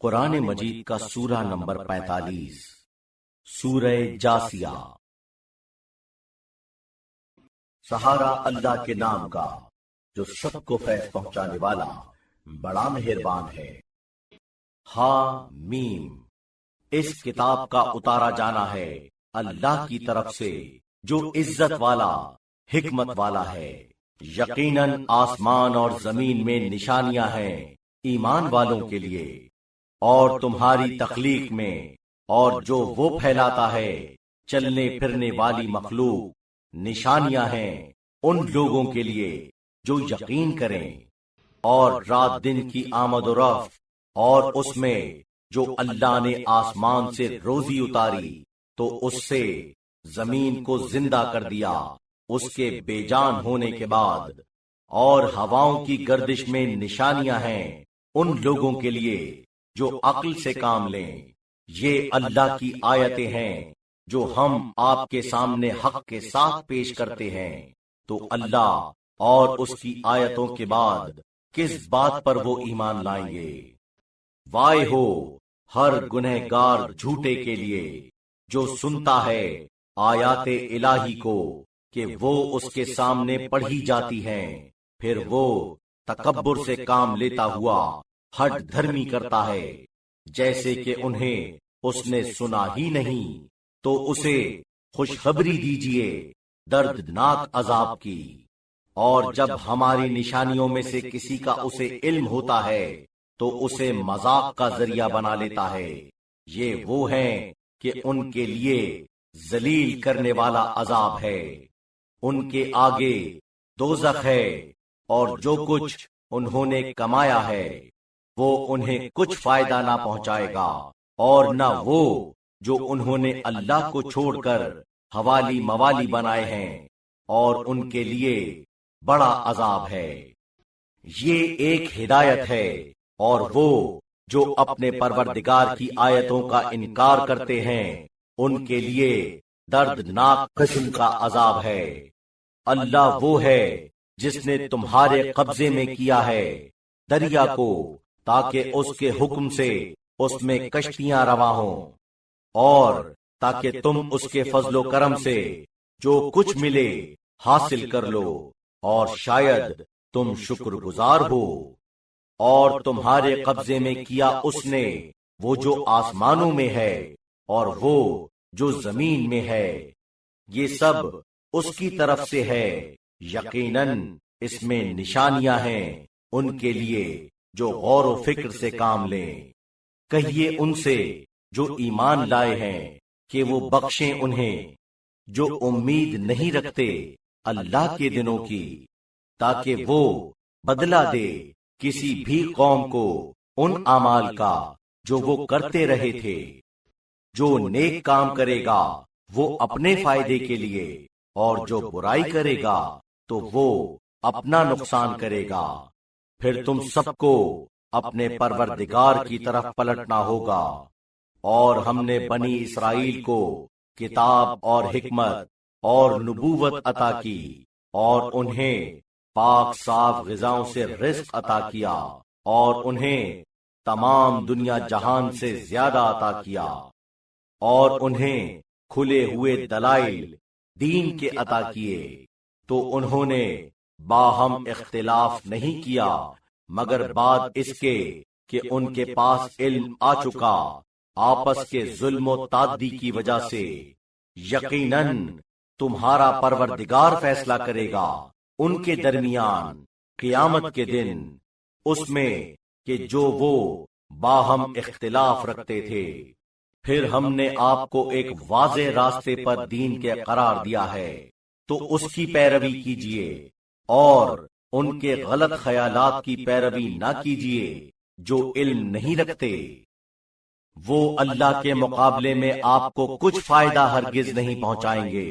قرآن مجید کا سورہ نمبر 45 سورہ جاسیہ۔ سہارا اللہ کے نام کا جو سب کو فیض پہنچانے والا بڑا مہربان ہے۔ میم، اس کتاب کا اتارا جانا ہے اللہ کی طرف سے جو عزت والا حکمت والا ہے۔ یقیناً آسمان اور زمین میں نشانیاں ہیں ایمان والوں کے لیے، اور تمہاری تخلیق میں اور جو وہ پھیلاتا ہے چلنے پھرنے والی مخلوق نشانیاں ہیں ان لوگوں کے لیے جو یقین کریں۔ اور رات دن کی آمد و رفت اور اس میں جو اللہ نے آسمان سے روزی اتاری تو اس سے زمین کو زندہ کر دیا اس کے بے جان ہونے کے بعد، اور ہواؤں کی گردش میں نشانیاں ہیں ان لوگوں کے لیے جو عقل سے کام لیں۔ یہ اللہ کی آیتیں ہیں جو ہم آپ کے سامنے حق کے ساتھ پیش کرتے ہیں، تو اللہ اور اس کی آیتوں کے بعد کس بات پر وہ ایمان لائیں گے؟ وائے ہو ہر گنہگار جھوٹے کے لیے جو سنتا ہے آیات الہی کو کہ وہ اس کے سامنے پڑھی جاتی ہیں، پھر وہ تکبر سے کام لیتا ہوا ہٹ دھرمی کرتا ہے، جیسے کہ انہیں اس نے سنا ہی نہیں، تو اسے خوشخبری دیجئے دردناک عذاب کی۔ اور جب ہماری نشانیوں میں سے کسی کا اسے علم ہوتا ہے تو اسے مذاق کا ذریعہ بنا لیتا ہے۔ یہ وہ ہیں کہ ان کے لیے ذلیل کرنے والا عذاب ہے، ان کے آگے دوزخ ہے، اور جو کچھ انہوں نے کمایا ہے وہ انہیں کچھ فائدہ نہ پہنچائے گا، اور نہ وہ جو انہوں نے اللہ کو چھوڑ کر حوالی موالی بنائے ہیں، اور ان کے لیے بڑا عذاب ہے۔ یہ ایک ہدایت ہے، اور وہ جو اپنے پروردگار کی آیتوں کا انکار کرتے ہیں ان کے لیے دردناک قسم کا عذاب ہے۔ اللہ وہ ہے جس نے تمہارے قبضے میں کیا ہے دریا کو تاکہ اس کے حکم سے اس میں کشتیاں رواں ہوں، اور تاکہ تم اس کے فضل و کرم سے جو کچھ ملے حاصل کر لو، اور شاید تم شکر گزار ہو۔ اور تمہارے قبضے میں کیا اس نے وہ جو آسمانوں میں ہے اور وہ جو زمین میں ہے، یہ سب اس کی طرف سے ہے۔ یقیناً اس میں نشانیاں ہیں ان کے لیے جو غور و فکر سے کام لیں۔ کہیے ان سے جو ایمان لائے ہیں کہ وہ بخشیں انہیں جو امید نہیں رکھتے اللہ کے دنوں کی، تاکہ وہ بدلہ دے کسی بھی قوم کو ان اعمال کا جو وہ کرتے رہے تھے۔ جو نیک کام کرے گا وہ اپنے فائدے کے لیے، اور جو برائی کرے گا تو وہ اپنا نقصان کرے گا۔ پھر تم سب کو اپنے پروردگار کی طرف پلٹنا ہوگا۔ اور ہم نے بنی اسرائیل کو کتاب اور حکمت اور نبوت عطا کی، اور انہیں پاک صاف غذاؤں سے رزق عطا کیا، اور انہیں تمام دنیا جہان سے زیادہ عطا کیا، اور انہیں کھلے ہوئے دلائل دین کے عطا کیے، تو انہوں نے باہم اختلاف نہیں کیا مگر بعد اس کے کہ ان کے پاس علم آ چکا آپس کے ظلم و تعدی کی وجہ سے۔ یقیناً تمہارا پروردگار فیصلہ کرے گا ان کے درمیان قیامت کے دن، اس میں کہ جو وہ باہم اختلاف رکھتے تھے۔ پھر ہم نے آپ کو ایک واضح راستے پر دین کے قرار دیا ہے، تو اس کی پیروی کیجیے، اور ان کے غلط خیالات کی پیروی نہ کیجیے جو علم نہیں رکھتے۔ وہ اللہ کے مقابلے میں آپ کو کچھ فائدہ ہرگز نہیں پہنچائیں گے،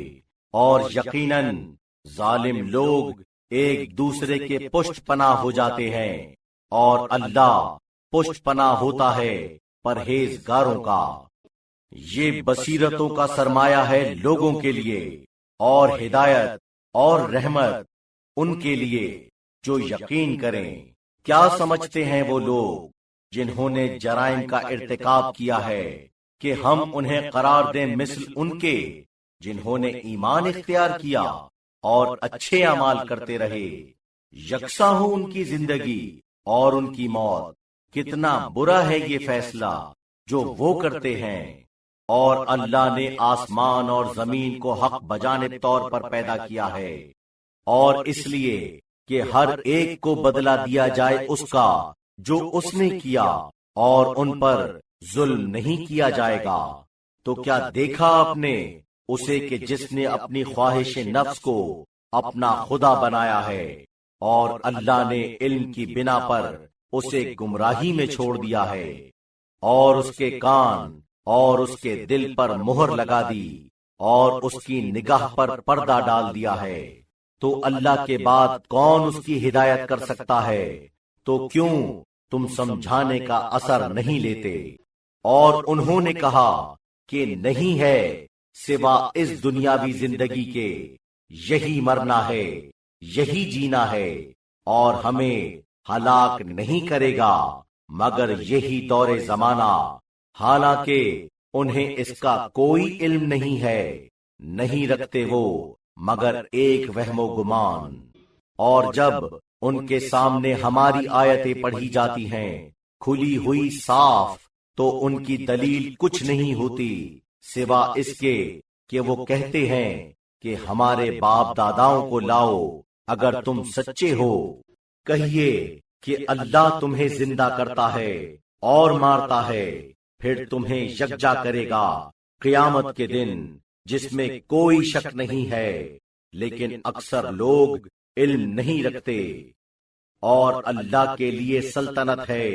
اور یقیناً ظالم لوگ ایک دوسرے کے پشت پناہ ہو جاتے ہیں، اور اللہ پشت پناہ ہوتا ہے پرہیزگاروں کا۔ یہ بصیرتوں کا سرمایہ ہے لوگوں کے لیے، اور ہدایت اور رحمت ان کے لیے جو یقین کریں۔ کیا سمجھتے ہیں وہ لوگ جنہوں نے جرائم کا ارتکاب کیا ہے کہ ہم انہیں قرار دیں مثل ان کے جنہوں نے ایمان اختیار کیا اور اچھے اعمال کرتے رہے، یکساں ہو ان کی زندگی اور ان کی موت، کتنا برا ہے یہ فیصلہ جو وہ کرتے ہیں۔ اور اللہ نے آسمان اور زمین کو حق بجانب طور پر پیدا کیا ہے، اور اس لیے کہ ہر ایک کو بدلہ دیا جائے اس کا جو اس نے کیا، اور ان پر ظلم نہیں کیا جائے گا۔ تو کیا دیکھا آپ نے اسے کہ جس نے اپنی خواہش نفس کو اپنا خدا بنایا ہے، اور اللہ نے علم کی بنا پر اسے گمراہی میں چھوڑ دیا ہے، اور اس کے کان اور اس کے دل پر مہر لگا دی، اور اس کی نگاہ پر پردہ ڈال دیا ہے۔ تو اللہ کے بعد کون اس کی ہدایت کر سکتا ہے؟ تو کیوں تم سمجھانے کا اثر نہیں لیتے؟ اور انہوں نے کہا کہ نہیں ہے سوا اس دنیاوی زندگی کے، یہی مرنا ہے، یہی جینا ہے، اور ہمیں ہلاک نہیں کرے گا مگر یہی دور زمانہ، حالانکہ انہیں اس کا کوئی علم نہیں ہے، نہیں رکھتے وہ مگر ایک وہم و گمان۔ اور جب ان کے سامنے ہماری آیتیں پڑھی جاتی ہیں کھلی ہوئی صاف، تو ان کی دلیل کچھ نہیں ہوتی سوا اس کے کہ وہ کہتے ہیں کہ ہمارے باپ داداؤں کو لاؤ اگر تم سچے ہو۔ کہیے کہ اللہ تمہیں زندہ کرتا ہے اور مارتا ہے، پھر تمہیں یکجا کرے گا قیامت کے دن، جس میں کوئی شک نہیں ہے، لیکن اکثر لوگ علم نہیں رکھتے۔ اور اللہ کے لیے سلطنت ہے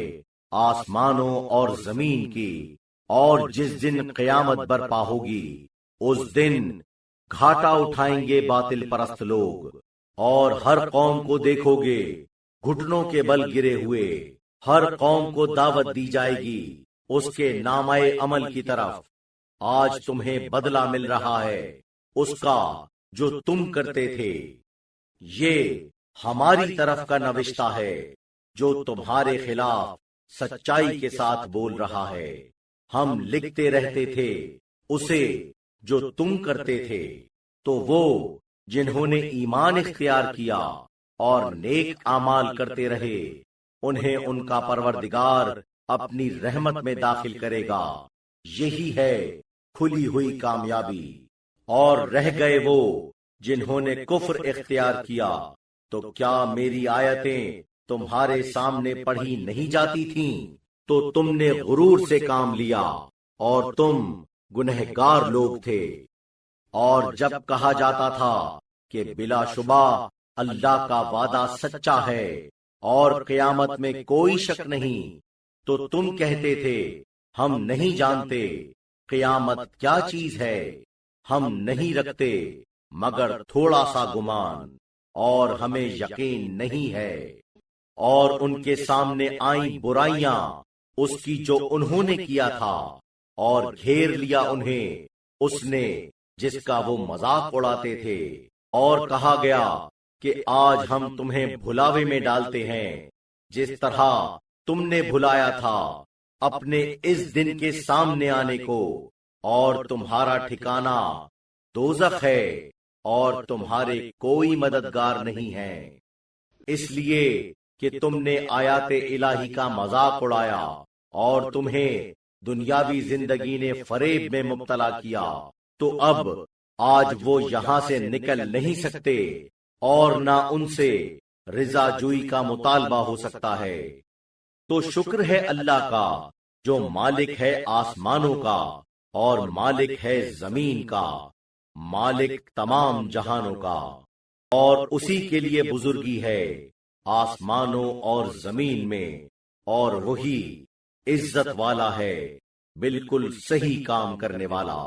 آسمانوں اور زمین کی، اور جس دن قیامت برپا ہوگی اس دن گھاٹا اٹھائیں گے باطل پرست لوگ، اور ہر قوم کو دیکھو گے گھٹنوں کے بل گرے ہوئے، ہر قوم کو دعوت دی جائے گی اس کے نامہ عمل کی طرف، آج تمہیں بدلہ مل رہا ہے اس کا جو تم کرتے تھے، یہ ہماری طرف کا نوشتہ ہے جو تمہارے خلاف سچائی کے ساتھ بول رہا ہے، ہم لکھتے رہتے تھے اسے جو تم کرتے تھے۔ تو وہ جنہوں نے ایمان اختیار کیا اور نیک اعمال کرتے رہے، انہیں ان کا پروردگار اپنی رحمت میں داخل کرے گا، یہی ہے کھلی ہوئی کامیابی۔ اور رہ گئے وہ جنہوں نے کفر اختیار کیا، تو کیا میری آیتیں تمہارے سامنے پڑھی نہیں جاتی تھیں؟ تو تم نے غرور سے کام لیا اور تم گنہگار لوگ تھے۔ اور جب کہا جاتا تھا کہ بلا شبہ اللہ کا وعدہ سچا ہے اور قیامت میں کوئی شک نہیں، تو تم کہتے تھے ہم نہیں جانتے قیامت کیا چیز ہے، ہم نہیں رکھتے مگر تھوڑا سا گمان، اور ہمیں یقین نہیں ہے۔ اور ان کے سامنے آئیں برائیاں اس کی جو انہوں نے کیا تھا، اور گھیر لیا انہیں اس نے جس کا وہ مذاق اڑاتے تھے، اور کہا گیا کہ آج ہم تمہیں بھلاوے میں ڈالتے ہیں جس طرح تم نے بھلایا تھا اپنے اس دن کے سامنے آنے کو، اور تمہارا ٹھکانہ دوزخ ہے اور تمہارے کوئی مددگار نہیں ہے، اس لیے کہ تم نے آیات الہی کا مذاق اڑایا اور تمہیں دنیاوی زندگی نے فریب میں مبتلا کیا۔ تو اب آج وہ یہاں سے نکل نہیں سکتے اور نہ ان سے رضا جوئی کا مطالبہ ہو سکتا ہے۔ تو شکر ہے اللہ کا جو مالک ہے آسمانوں کا اور مالک ہے زمین کا، مالک تمام جہانوں کا، اور اسی کے لیے بزرگی ہے آسمانوں اور زمین میں، اور وہی عزت والا ہے، بالکل صحیح کام کرنے والا۔